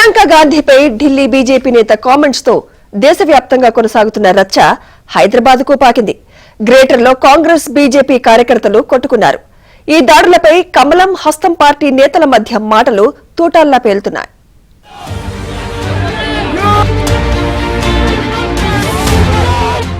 Priyanka గాంధీపై Delhi BJP నేత comments తో దేశవ్యాప్తంగా కొనసాగుతున్న రచ్చ హైదరాబాద్ కు పాకింది. గ్రేటర్ లో కాంగ్రెస్ బీజేపీ కార్యకర్తలు కొట్టుకున్నారు. ఈ దాడులపై కమలం హస్తం పార్టీ నేతల మధ్య మాటలు తూటాల్లా పేలుతున్నాయి.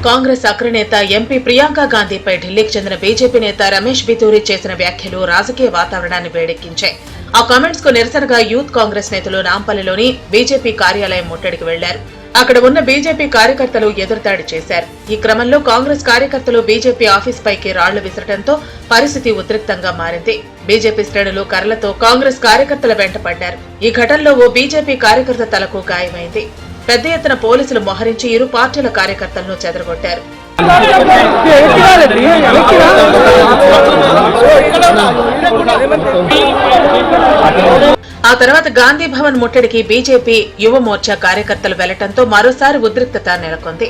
కాంగ్రెస్ అగ్రనేత ఎంపీ ప్రియాంక గాంధీపై ఢిల్లీకి చెందిన బీజేపీ నేత రమేష్ బితూరి చేసిన వ్యాఖ్యలు రాజకీయ వాతావరణాన్ని వేడెక్కించాయి. ఆ కామెంట్స్ కు నిరసనగా యూత్ కాంగ్రెస్ నేతలు నాంపల్లిలోని బీజేపీ కార్యాలయం ముట్టడికి వెళ్లారు. అక్కడ ఉన్న బీజేపీ కార్యకర్తలు ఎదురుదాడి చేశారు. ఈ క్రమంలో కాంగ్రెస్ కార్యకర్తలు బీజేపీ ఆఫీస్ పైకి రాళ్లు విసరడంతో పరిస్థితి ఉద్రిక్తంగా మారింది. బీజేపీ శ్రేణులు కర్రలతో కాంగ్రెస్ కార్యకర్తల వెంట పడ్డారు. ఈ ఘటనలో ఓ బీజేపీ కార్యకర్త తలకు గాయమైంది. పెద్ద ఎత్తున పోలీసులు మోహరించి ఇరు పార్టీల కార్యకర్తలను చెదరగొట్టారు. ఆ తర్వాత గాంధీ భవన్ ముట్టడికి బీజేపీ యువ మోర్చా కార్యకర్తలు వెళ్లటంతో మరోసారి ఉద్రిక్తత నెలకొంది.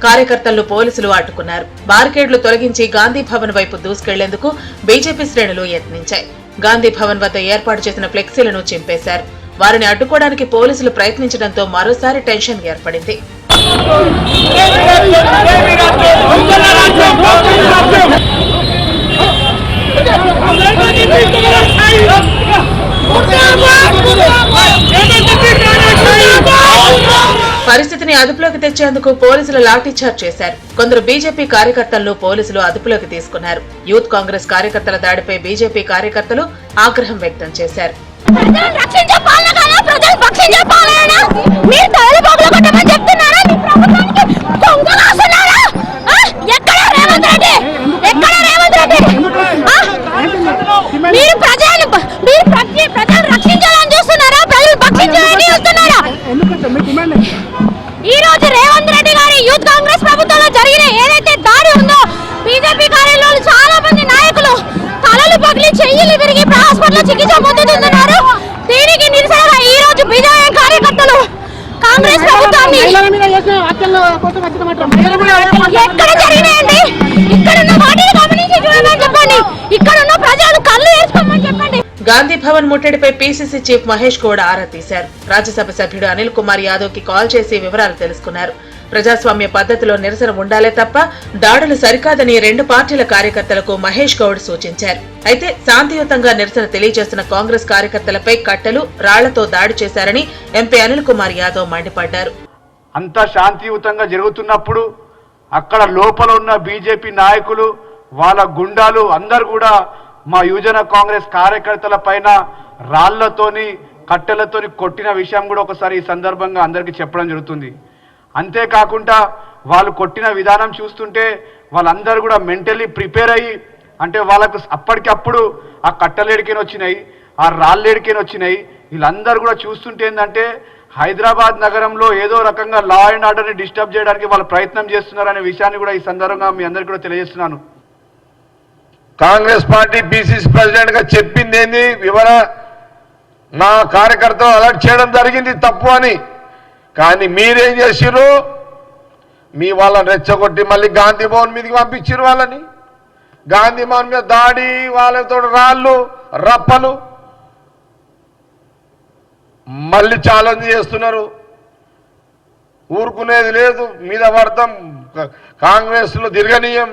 కార్యకర్తలను పోలీసులు అడ్డుకున్నారు. బారికేడ్లు తొలగించి గాంధీ భవన్ వైపు దూసుకెళ్లేందుకు బీజేపీ శ్రేణులు యత్నించాయి. గాంధీ భవన్ వద్ద ఏర్పాటు చేసిన ఫ్లెక్సీలను చింపేశారు. వారిని అడ్డుకోవడానికి పోలీసులు ప్రయత్నించడంతో మరోసారి టెన్షన్ ఏర్పడింది. పరిస్థితిని అదుపులోకి తెచ్చేందుకు పోలీసులు లాఠీచార్జ్ చేశారు. కొందరు బీజేపీ కార్యకర్తలను పోలీసులు అదుపులోకి తీసుకున్నారు. యూత్ కాంగ్రెస్ కార్యకర్తల దాడిపై బీజేపీ కార్యకర్తలు ఆగ్రహం వ్యక్తం చేశారు. ఈ రోజు రేవంత్ రెడ్డి గారి యూత్ కాంగ్రెస్ ప్రభుత్వంలో జరిగిన ఏదైతే దాడి ఉందో బీజేపీ కార్యాలయంలో చాలా మంది నాయకులు తలలు పగిలి చెయ్యిలు విరిగి హాస్పిటల్లో చికిత్స పొందుతున్నారు. దీనికి నిరసనగా ఈ రోజు బీజేపీ కార్యకర్తలు కాంగ్రెస్ ప్రభుత్వాన్ని ఎక్కడ జరిగినాయండి, ఇక్కడున్న వాటిని గమనించి చూడమని చెప్పండి, ఇక్కడున్న ప్రజలు కళ్ళు వేసుకోమని చెప్పండి. గాంధీ భవన్ ముట్టడిపై పీసీసీ చీఫ్ మహేష్ గౌడ్ ఆరా తీశారు. రాజ్యసభ సభ్యుడు అనిల్ కుమార్ యాదవ్ కి కాల్ చేసి వివరాలు తెలుసుకున్నారు. ప్రజాస్వామ్య పద్ధతిలో నిరసన ఉండాలే తప్ప దాడులు సరికాదని రెండు పార్టీల కార్యకర్తలకు మహేష్ గౌడ్ సూచించారు. అయితే శాంతియుతంగా నిరసన తెలియజేస్తున్న కాంగ్రెస్ కార్యకర్తలపై కట్టెలు, రాళ్లతో దాడి చేశారని ఎంపీ అనిల్ కుమార్ యాదవ్ మండిపడ్డారు. అంతా శాంతియుతంగా జరుగుతున్నప్పుడు అక్కడ లోపల ఉన్న బీజేపీ నాయకులు, వాళ్ళ గుండాలు అందరూ కూడా మా యువజన కాంగ్రెస్ కార్యకర్తల పైన రాళ్లతోని కట్టెలతోని కొట్టిన విషయం కూడా ఒకసారి ఈ సందర్భంగా అందరికీ చెప్పడం జరుగుతుంది. అంతేకాకుండా వాళ్ళు కొట్టిన విధానం చూస్తుంటే వాళ్ళందరూ కూడా మెంటల్లీ ప్రిపేర్ అయ్యి, అంటే వాళ్ళకు అప్పటికప్పుడు ఆ కట్టెలు ఎడికేని వచ్చినాయి, ఆ రాళ్ళు ఎడికేని వచ్చినాయి. వీళ్ళందరూ కూడా చూస్తుంటే ఏంటంటే హైదరాబాద్ నగరంలో ఏదో రకంగా లా అండ్ ఆర్డర్ని డిస్టర్బ్ చేయడానికి వాళ్ళు ప్రయత్నం చేస్తున్నారనే విషయాన్ని కూడా ఈ సందర్భంగా మీ అందరికీ కూడా తెలియజేస్తున్నాను. కాంగ్రెస్ పార్టీ పిసిసి ప్రెసిడెంట్ గా చెప్పింది ఏంది, నా కార్యకర్తలు అలర్ట్ చేయడం జరిగింది తప్పు అని. కానీ మీరేం చేసిర్రు, మీ వాళ్ళని రెచ్చగొట్టి మళ్ళీ గాంధీ భవన్ మీదకి పంపించారు. వాళ్ళని గాంధీ భవన్ మీద దాడి, వాళ్ళతో రాళ్ళు రప్పలు మళ్ళీ ఛాలెంజ్ చేస్తున్నారు. ఊరుకునేది లేదు, మీద పడతాం, కాంగ్రెస్ లో తిరగనీయం,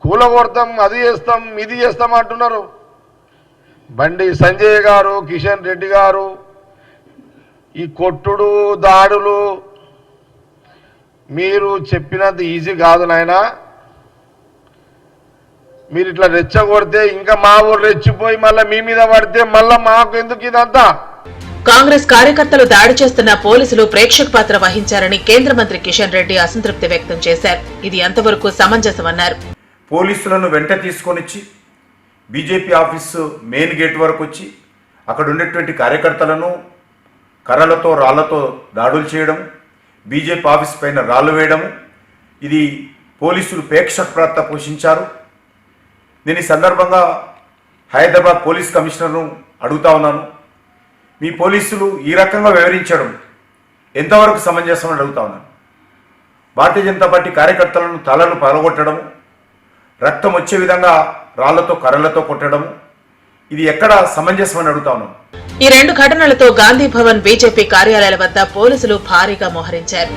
కూలగొడతాం, అది చేస్తాం ఇది చేస్తాం అంటున్నారు. బండి సంజయ్ గారు, కిషన్ రెడ్డి గారు, ఈ కొట్టుడు దాడులు మీరు చెప్పినంత ఈజీ కాదు నాయనా. మీరు ఇట్లా రెచ్చగొడితే ఇంకా మా ఊరు రెచ్చిపోయి మళ్ళీ మీ మీద పడితే మళ్ళా మాకు ఎందుకు ఇదంతా. కాంగ్రెస్ కార్యకర్తలు దాడి చేస్తున్న పోలీసులు ప్రేక్షక పాత్ర వహించారని కేంద్ర మంత్రి కిషన్ రెడ్డి అసంతృప్తి వ్యక్తం చేశారు. ఇది ఎంతవరకు సమంజసమన్నారు. పోలీసులను వెంట తీసుకొనిచ్చి బీజేపీ ఆఫీసు మెయిన్ గేట్ వరకు వచ్చి అక్కడ ఉండేటువంటి కార్యకర్తలను కర్రలతో రాళ్లతో దాడులు చేయడం, బీజేపీ ఆఫీస్ పైన రాళ్లు వేయడం, ఇది పోలీసులు ప్రేక్షక పాత్ర పోషించారు. నేను ఈ సందర్భంగా హైదరాబాద్ పోలీస్ కమిషనర్ను అడుగుతా ఉన్నాను, మీ పోలీసులు ఈ రకంగా వివరించడం ఎంతవరకు సమంజసం అని అడుగుతా ఉన్నాను. భారతీయ జనతా పార్టీ కార్యకర్తలను తలలు పగలగొట్టడం, రక్తం వచ్చే విధంగా రాళ్లతో కర్రలతో కొట్టడం, ఇది ఎక్కడ సమంజసం అని అడుగుతా ఉన్నాను. ఈ 2 ఘటనలతో గాంధీ భవన్ బీజేపీ కార్యాలయాల వద్ద పోలీసులు భారీగా మోహరించారు.